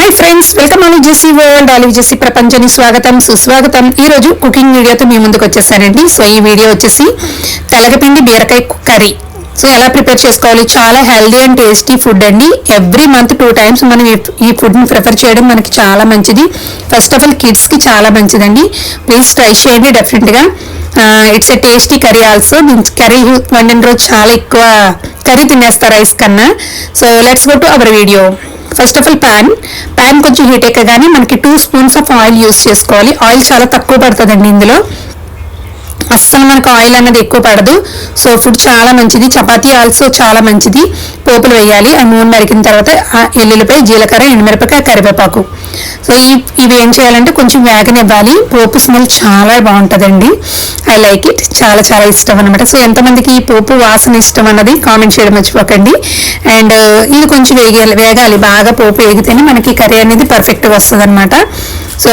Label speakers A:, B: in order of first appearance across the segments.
A: Hi friends, welcome Olive Jessy world. Olive Jessy ప్రపంచానికి స్వాగతం సుస్వాగతం. ఈ రోజు కుకింగ్ వీడియోతో మీ ముందుకు వచ్చేసానండి. సో ఈ వీడియో వచ్చేసి తెలగపిండి బీరకాయ కర్రీ. సో ఎలా ప్రిపేర్ చేసుకోవాలి, చాలా హెల్దీ అండ్ టేస్టీ ఫుడ్ అండి. ఎవ్రీ మంత్ 2 times మనం ఈ ఫుడ్ని ప్రిఫర్ చేయడం మనకి చాలా మంచిది. ఫస్ట్ ఆఫ్ ఆల్ కిడ్స్కి చాలా మంచిదండి. ప్లీజ్ ట్రై చేయండి డెఫినెట్గా. It's a tasty curry also. Curry వండిన రోజు చాలా ఎక్కువ కర్రీ తినేస్తారు రైస్ కన్నా. So let's go to our video. First of all pan కొంచెం హీట్ ఎక్కగానే మనకి 2 spoons ఆఫ్ ఆయిల్ యూస్ చేసుకోవాలి. ఆయిల్ చాలా తక్కువ పడుతుందండి ఇందులో, అస్సలు మనకు ఆయిల్ అనేది ఎక్కువ పడదు. సో ఫుడ్ చాలా మంచిది. చపాతీ ఆల్సో చాలా మంచిది. పోపులు వేయాలి. ఆ నూనె మరిగిన తర్వాత ఎల్లుల్లిపాయ, జీలకర్ర, ఎండుమిరపకాయ, కరివేపాకు. సో ఇవి ఏం చేయాలంటే కొంచెం వేగనివ్వాలి. పోపు స్మెల్ చాలా బాగుంటుందండి. I like it. చాలా చాలా ఇష్టం అనమాట. సో ఎంతమందికి ఈ పోపు వాసన ఇష్టం అన్నది కామెంట్ చేయడం మర్చిపోకండి. అండ్ ఇది కొంచెం వేగాలి. బాగా పోపు వేగితేనే మనకి కర్రీ అనేది పర్ఫెక్ట్గా వస్తుంది అనమాట. సో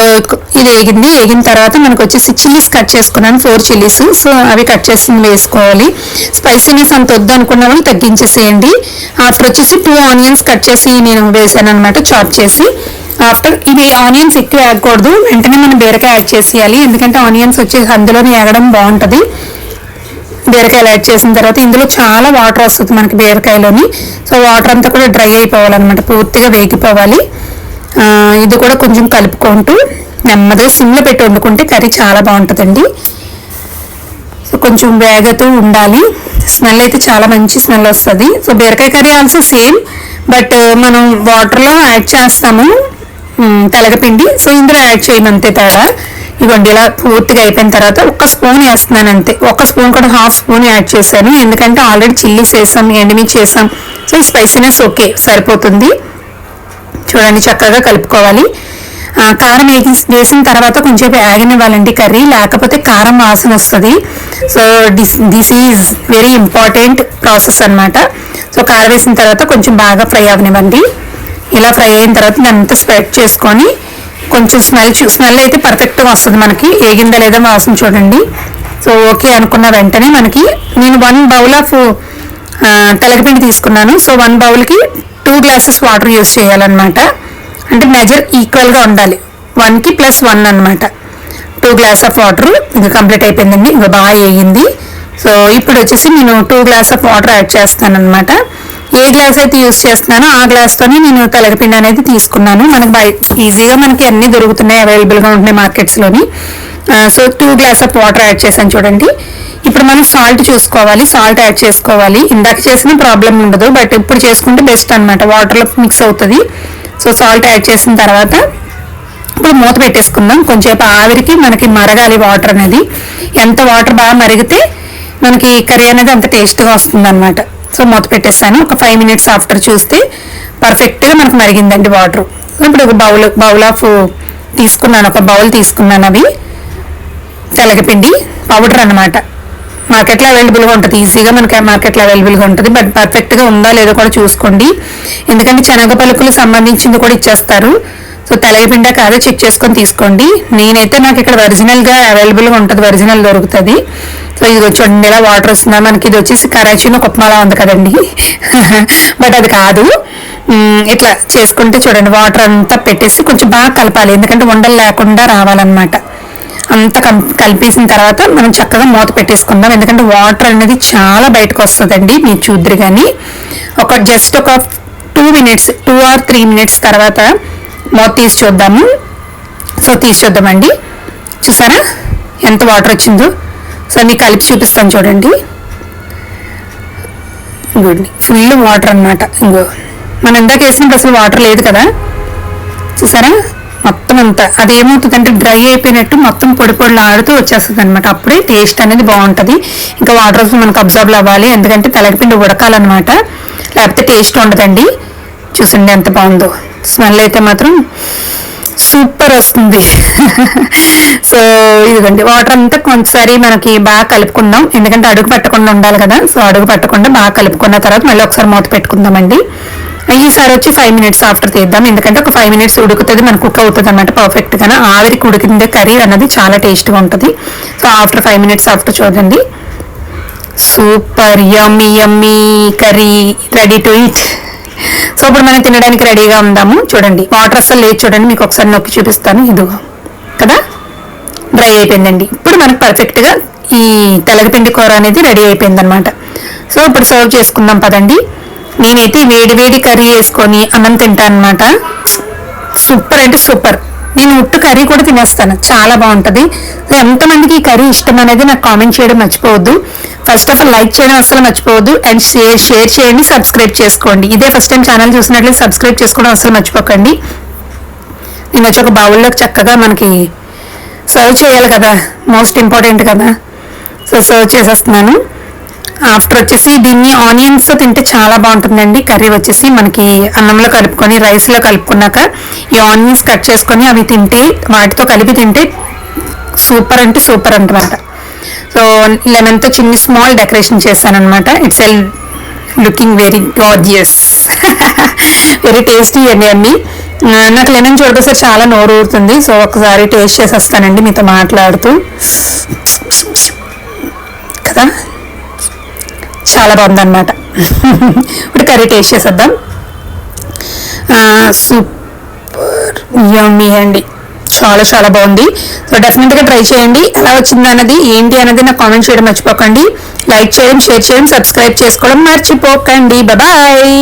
A: ఇది వేగిన తర్వాత మనకు వచ్చేసి చిల్లీస్ కట్ చేసుకున్నాను, 4 chilies. సో అవి కట్ చేసి వేసుకోవాలి. స్పైసీనెస్ అంత వద్దు అనుకున్న వాళ్ళు తగ్గించేసేయండి. ఆఫ్టర్ వచ్చేసి 2 onions కట్ చేసి నేను వేసాను అనమాట, చాప్ చేసి. ఆఫ్టర్ ఇవి ఆనియన్స్ ఎక్కువ వేయకూడదు, వెంటనే మనం బీరకాయ యాడ్ చేసేయాలి. ఎందుకంటే ఆనియన్స్ వచ్చేసి అందులోనే వేగడం బాగుంటుంది. బీరకాయలు యాడ్ చేసిన తర్వాత ఇందులో చాలా వాటర్ వస్తుంది మనకి బీరకాయలోని. సో వాటర్ అంతా కూడా డ్రై అయిపోవాలన్నమాట, పూర్తిగా వేగిపోవాలి. ఇది కూడా కొంచెం కలుపుకుంటూ నెమ్మదిగా సిమ్లో పెట్టి వండుకుంటే కర్రీ చాలా బాగుంటుందండి. సో కొంచెం వేగుతూ ఉండాలి. స్మెల్ అయితే చాలా మంచి స్మెల్ వస్తుంది. సో బీరకాయ కర్రీ ఆల్సో సేమ్, బట్ మనం వాటర్లో యాడ్ చేస్తాము తెలగపిండి. సో ఇందులో యాడ్ చేయమంతే తేడా. ఇవ్వండి, ఇలా పూర్తిగా అయిపోయిన తర్వాత 1 spoon వేస్తున్నాను అంతే. 1 spoon కూడా 1/2 spoon యాడ్ చేశాను, ఎందుకంటే ఆల్రెడీ చిల్లీస్ వేసాం, ఎండుమిర్చి చేసాం. సో స్పైసీనెస్ ఓకే సరిపోతుంది. చూడండి, చక్కగా కలుపుకోవాలి. కారం వేసిన తర్వాత కొంచెం ఆగనివ్వాలండి కర్రీ, లేకపోతే కారం వాసన వస్తుంది. So this is very important process అనమాట. సో కారం వేసిన తర్వాత కొంచెం బాగా ఫ్రై అవనివ్వండి. ఇలా ఫ్రై అయిన తర్వాత దాన్ని అంతా స్ప్రెడ్ చేసుకొని కొంచెం స్మెల్ అయితే పర్ఫెక్ట్గా వస్తుంది మనకి. ఏగిందా లేదా వాసన చూడండి. సో ఓకే అనుకున్న వెంటనే మనకి నేను 1 bowl ఆఫ్ తెలగపిండి తీసుకున్నాను. సో 1 bowlకి 2 glasses వాటర్ యూస్ చేయాలన్నమాట. అంటే మెజర్ ఈక్వల్గా ఉండాలి, 1కి +1 అనమాట. 2 glasses ఆఫ్ వాటర్. ఇది కంప్లీట్ అయిపోయిందండి. ఇంకా బాగా వేగింది. సో ఇప్పుడు వచ్చేసి నేను 2 glasses ఆఫ్ వాటర్ యాడ్ చేస్తాను అనమాట. ఏ గ్లాస్ అయితే యూస్ చేస్తున్నానో ఆ గ్లాస్తోనే నేను తెలగపిండి అనేది తీసుకున్నాను. మనకి ఈజీగా మనకి అన్నీ దొరుకుతున్నాయి, అవైలబుల్గా ఉంటున్నాయి మార్కెట్స్లోని. So 2 glasses of water add చేశాను చూడండి. ఇప్పుడు మనం సాల్ట్ చూసుకోవాలి, సాల్ట్ యాడ్ చేసుకోవాలి. ఇందాక చేసిన ప్రాబ్లం ఉండదు, బట్ ఇప్పుడు చేసుకుంటే బెస్ట్ అనమాట, వాటర్లో మిక్స్ అవుతుంది. సో సాల్ట్ యాడ్ చేసిన తర్వాత ఇప్పుడు మూత పెట్టేసుకుందాం. కొంచెంసేపు ఆవిరికి మనకి మరగాలి వాటర్ అనేది. ఎంత వాటర్ బాగా మరిగితే మనకి కర్రీ అనేది అంత టేస్ట్గా వస్తుంది అనమాట. సో మూత పెట్టేస్తాను. ఒక 5 minutes ఆఫ్టర్ చూస్తే పర్ఫెక్ట్గా మనకు మరిగిందండి వాటర్. ఇప్పుడు ఒక బౌల్ ఆఫ్ తీసుకున్నాను, ఒక బౌల్ తీసుకున్నాను. అవి తెలగపిండి పౌడర్ అనమాట. మార్కెట్లో అవైలబుల్గా ఉంటుంది, ఈజీగా మనకి మార్కెట్లో అవైలబుల్గా ఉంటుంది. బట్ పర్ఫెక్ట్గా ఉందా లేదో కూడా చూసుకోండి, ఎందుకంటే శనగ పలుకులు సంబంధించింది కూడా ఇచ్చేస్తారు. సో తెలగపిండి కాదో చెక్ చేసుకొని తీసుకోండి. నేనైతే నాకు ఇక్కడ ఒరిజినల్గా అవైలబుల్గా ఉంటుంది, ఒరిజినల్ దొరుకుతుంది. సో ఇది చూడండి ఇలా వాటర్ వస్తుందా మనకి. ఇది వచ్చేసి కరాచీలో ఉప్మాలా ఉంది కదండి, బట్ అది కాదు. ఇట్లా చేసుకుంటే చూడండి, వాటర్ అంతా పెట్టేసి కొంచెం బాగా కలపాలి, ఎందుకంటే ఉండలు లేకుండా రావాలన్నమాట. అంతా కలిపేసిన తర్వాత మనం చక్కగా మూత పెట్టేసుకుందాం, ఎందుకంటే వాటర్ అనేది చాలా బయటకు వస్తుందండి. మీరు చూద్దరు కానీ జస్ట్ ఒక 2 or 3 minutes తర్వాత మూత తీసి చూద్దాము. సో తీసి చూద్దామండి. చూసారా ఎంత వాటర్ వచ్చిందో. సో మీకు కలిపి చూపిస్తాను చూడండి. గుడ్, ఫుల్ వాటర్ అనమాట. ఇంకో మనం ఇందాక వేసినప్పుడు అసలు వాటర్ లేదు కదా, చూసారా మొత్తం అంతా. అది ఏమవుతుందంటే డ్రై అయిపోయినట్టు మొత్తం పొడి పొడిలు ఆడుతూ వచ్చేస్తుంది అనమాట. అప్పుడే టేస్ట్ అనేది బాగుంటుంది. ఇంకా వాటర్ మనకు అబ్జర్వ్ అవ్వాలి, ఎందుకంటే తెలగపిండి ఉడకాలన్నమాట, లేకపోతే టేస్ట్ ఉండదండి. చూసండి ఎంత బాగుందో. స్మెల్ అయితే మాత్రం సూపర్ వస్తుంది. సో ఇదిగోండి, వాటర్ అంతా కొంచెంసారి మనకి బాగా కలుపుకుందాం, ఎందుకంటే అడుగు పట్టకుండా ఉండాలి కదా. సో అడుగు పట్టకుండా బాగా కలుపుకున్న తర్వాత మళ్ళీ ఒకసారి మూత పెట్టుకుందామండి. ఈసారి వచ్చి 5 minutes ఆఫ్టర్ తీద్దాం, ఎందుకంటే ఒక 5 minutes ఉడుకుతుంది, మనకు కుక్ అవుతుంది అనమాట పర్ఫెక్ట్గా. ఆవిరికి ఉడికిందే కర్రీ అన్నది చాలా టేస్ట్గా ఉంటుంది. సో ఆఫ్టర్ 5 minutes ఆఫ్టర్ చూడండి, super yummy yummy curry ready to eat. So ఇప్పుడు మనం తినడానికి రెడీగా ఉందాము. చూడండి వాటర్ అసలు లేదు, చూడండి మీకు ఒకసారి నొక్కి చూపిస్తాను. ఇదిగో కదా డ్రై అయిపోయిందండి. ఇప్పుడు మనకు పర్ఫెక్ట్గా ఈ తెలగపిండి కూర అనేది రెడీ అయిపోయింది అనమాట. సో ఇప్పుడు సర్వ్ చేసుకుందాం పదండి. నేనైతే వేడి వేడి కర్రీ వేసుకొని అన్నం తింటాను అనమాట. సూపర్ అంటే సూపర్. నేను ఉట్టు కర్రీ కూడా తినేస్తాను, చాలా బాగుంటుంది. ఎంతమందికి ఈ కర్రీ ఇష్టం అనేది నాకు కామెంట్ చేయడం మర్చిపోవద్దు. ఫస్ట్ ఆఫ్ ఆల్ లైక్ చేయడం అసలు మర్చిపోవద్దు, అండ్ షేర్ చేయండి, సబ్స్క్రైబ్ చేసుకోండి. ఇదే ఫస్ట్ టైం ఛానల్ చూసినట్లయితే సబ్స్క్రైబ్ చేసుకోవడం అసలు మర్చిపోకండి. నేను వచ్చి ఒక బౌల్లోకి చక్కగా మనకి సర్వ్ చేయాలి కదా, మోస్ట్ ఇంపార్టెంట్ కదా. సో సర్వ్ చేసేస్తున్నాను. ఆఫ్టర్ వచ్చేసి దీన్ని ఆనియన్స్తో తింటే చాలా బాగుంటుందండి. కర్రీ వచ్చేసి మనకి అన్నంలో కలుపుకొని రైస్లో కలుపుకున్నాక ఈ ఆనియన్స్ కట్ చేసుకొని అవి తింటే, వాటితో కలిపి తింటే సూపర్ అంటే సూపర్ అనమాట. సో లెమన్తో చిన్న స్మాల్ డెకరేషన్ చేస్తాను అనమాట. It's a looking very gorgeous, very tasty అండి. నాకు లెమన్ చూడకపోతే చాలా నోరు ఊరుతుంది. సో ఒకసారి టేస్ట్ చేసేస్తానండి మీతో మాట్లాడుతూ కదా. చాలా బాగుందన్నమాట. ఇప్పుడు కర్రీ టేస్ట్ చేసేద్దాం. సూపర్ యమ్మీ అండి, చాలా చాలా బాగుంది. సో డెఫినెట్గా ట్రై చేయండి. ఎలా వచ్చింది అన్నది ఏంటి అనేది నాకు కామెంట్ చేయడం మర్చిపోకండి. లైక్ చేయడం, షేర్ చేయడం, సబ్స్క్రైబ్ చేసుకోవడం మర్చిపోకండి. బాయ్.